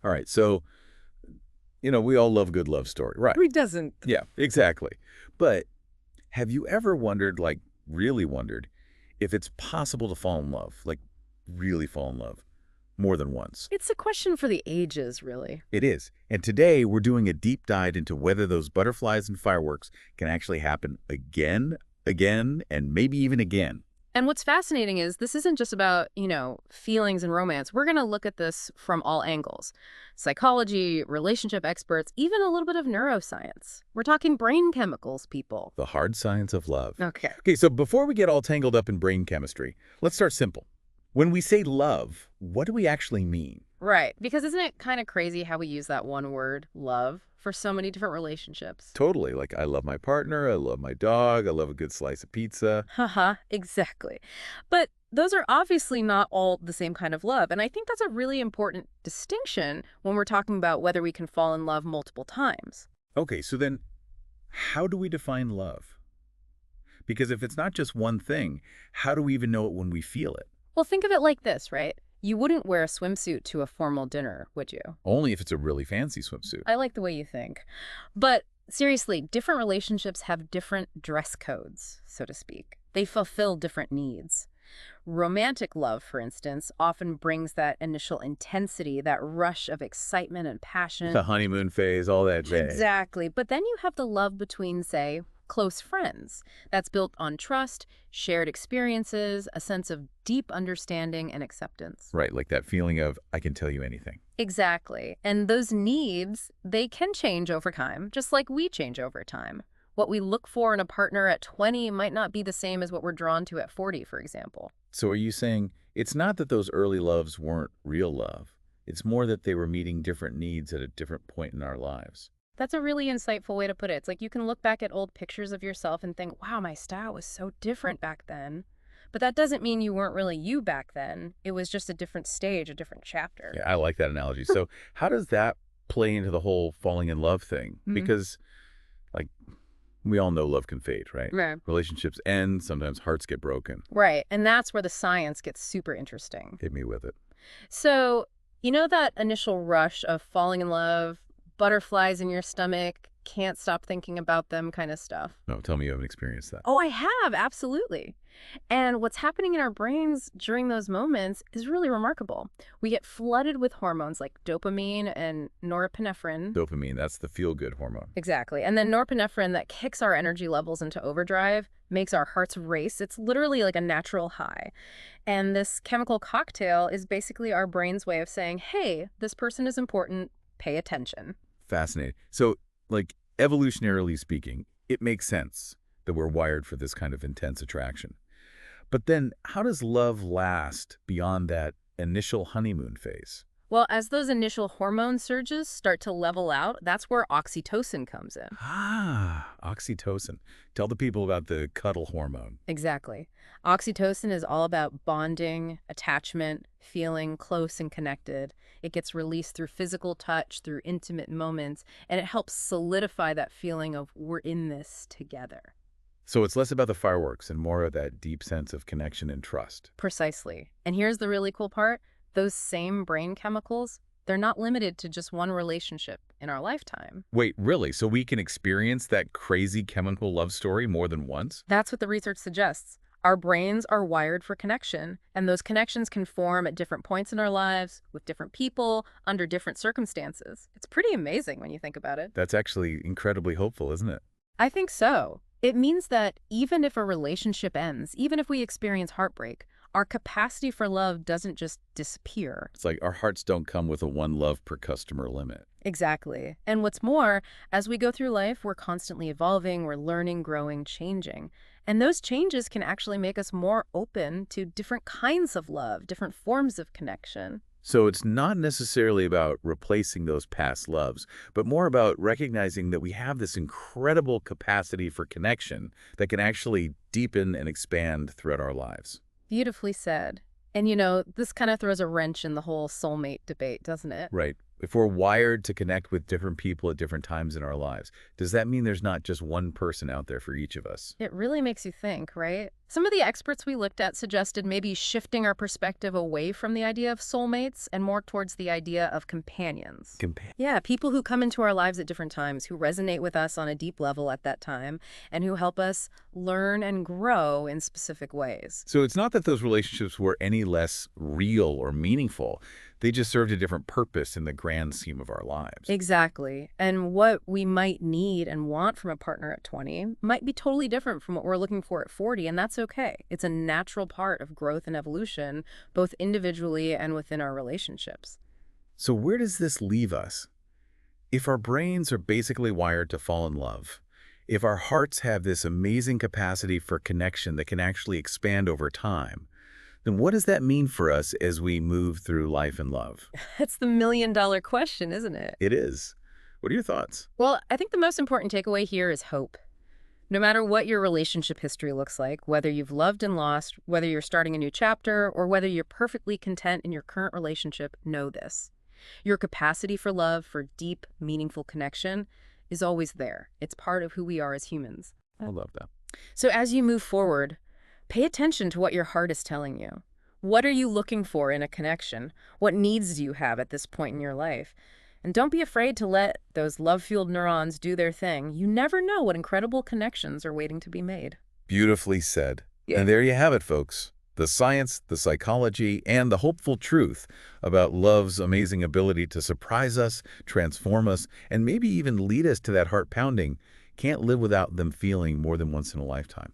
All right, so, we all love a good love story, right? Who doesn't? Yeah, exactly. But have you ever wondered, like really wondered, if it's possible to fall in love, like really fall in love, more than once? It's a question for the ages, really. It is. And today we're doing a deep dive into whether those butterflies and fireworks can actually happen again, again, and maybe even again. And what's fascinating is this isn't just about, feelings and romance. We're going to look at this from all angles. Psychology, relationship experts, even a little bit of neuroscience. We're talking brain chemicals, people. The hard science of love. Okay. Okay, so before we get all tangled up in brain chemistry, let's start simple. When we say love, what do we actually mean? Right. Because isn't it kind of crazy how we use that one word, love, for so many different relationships? Totally. Like, I love my partner, I love my dog, I love a good slice of pizza. Haha, exactly. But those are obviously not all the same kind of love. And I think that's a really important distinction when we're talking about whether we can fall in love multiple times. Okay, so then how do we define love? Because if it's not just one thing, how do we even know it when we feel it? Well, think of it like this, right? You wouldn't wear a swimsuit to a formal dinner, would you? Only if it's a really fancy swimsuit. I like the way you think. But seriously, different relationships have different dress codes, so to speak. They fulfill different needs. Romantic love, for instance, often brings that initial intensity, that rush of excitement and passion. The honeymoon phase, all that jazz. Exactly. But then you have the love between, say, close friends. That's built on trust, shared experiences, a sense of deep understanding and acceptance. Right, like that feeling of, I can tell you anything. Exactly. And those needs, they can change over time, just like we change over time. What we look for in a partner at 20 might not be the same as what we're drawn to at 40, for example. So are you saying it's not that those early loves weren't real love? It's more that they were meeting different needs at a different point in our lives. That's a really insightful way to put it. It's like you can look back at old pictures of yourself and think, wow, my style was so different back then. But that doesn't mean you weren't really you back then. It was just a different stage, a different chapter. Yeah, I like that analogy. So how does that play into the whole falling in love thing? Mhm. Because, like, we all know love can fade, right? Right. Relationships end, sometimes hearts get broken. Right. And that's where the science gets super interesting. Hit me with it. So, you know that initial rush of falling in love, butterflies in your stomach, can't stop thinking about them kind of stuff? No, tell me you haven't experienced that. Oh, I have, absolutely. And what's happening in our brains during those moments is really remarkable. We get flooded with hormones like dopamine and norepinephrine. Dopamine, that's the feel-good hormone. Exactly. And then norepinephrine that kicks our energy levels into overdrive, makes our hearts race. It's literally like a natural high. And this chemical cocktail is basically our brain's way of saying, hey, this person is important, pay attention. Fascinating. So, like, evolutionarily speaking, it makes sense that we're wired for this kind of intense attraction. But then, how does love last beyond that initial honeymoon phase? Well, as those initial hormone surges start to level out, that's where oxytocin comes in. Ah, oxytocin. Tell the people about the cuddle hormone. Exactly. Oxytocin is all about bonding, attachment, feeling close and connected. It gets released through physical touch, through intimate moments, and it helps solidify that feeling of we're in this together. So it's less about the fireworks and more of that deep sense of connection and trust. Precisely. And here's the really cool part. Those same brain chemicals, they're not limited to just one relationship in our lifetime. Wait, really? So we can experience that crazy chemical love story more than once? That's what the research suggests. Our brains are wired for connection, and those connections can form at different points in our lives, with different people, under different circumstances. It's pretty amazing when you think about it. That's actually incredibly hopeful, isn't it? I think so. It means that even if a relationship ends, even if we experience heartbreak, our capacity for love doesn't just disappear. It's like our hearts don't come with a one love per customer limit. Exactly. And what's more, as we go through life, we're constantly evolving, we're learning, growing, changing. And those changes can actually make us more open to different kinds of love, different forms of connection. So it's not necessarily about replacing those past loves, but more about recognizing that we have this incredible capacity for connection that can actually deepen and expand throughout our lives. Beautifully said. And this kind of throws a wrench in the whole soulmate debate, doesn't it? Right. if we're wired to connect with different people at different times in our lives, does that mean there's not just one person out there for each of us? It really makes you think, right? Some of the experts we looked at suggested maybe shifting our perspective away from the idea of soulmates and more towards the idea of companions. Yeah, people who come into our lives at different times, who resonate with us on a deep level at that time, and who help us learn and grow in specific ways. So it's not that those relationships were any less real or meaningful. They just served a different purpose in the grand scheme of our lives. Exactly. And what we might need and want from a partner at 20 might be totally different from what we're looking for at 40, and that's okay. It's a natural part of growth and evolution, both individually and within our relationships. So where does this leave us? If our brains are basically wired to fall in love, if our hearts have this amazing capacity for connection that can actually expand over time, then what does that mean for us as we move through life and love? That's the million-dollar question, isn't it? It is. What are your thoughts? Well, I think the most important takeaway here is hope. No matter what your relationship history looks like, whether you've loved and lost, whether you're starting a new chapter, or whether you're perfectly content in your current relationship, know this. Your capacity for love, for deep, meaningful connection, is always there. It's part of who we are as humans. I love that. So as you move forward, pay attention to what your heart is telling you. What are you looking for in a connection? What needs do you have at this point in your life? And don't be afraid to let those love-fueled neurons do their thing. You never know what incredible connections are waiting to be made. Beautifully said. Yeah. And there you have it, folks. The science, the psychology, and the hopeful truth about love's amazing ability to surprise us, transform us, and maybe even lead us to that heart pounding can't live without them feeling more than once in a lifetime.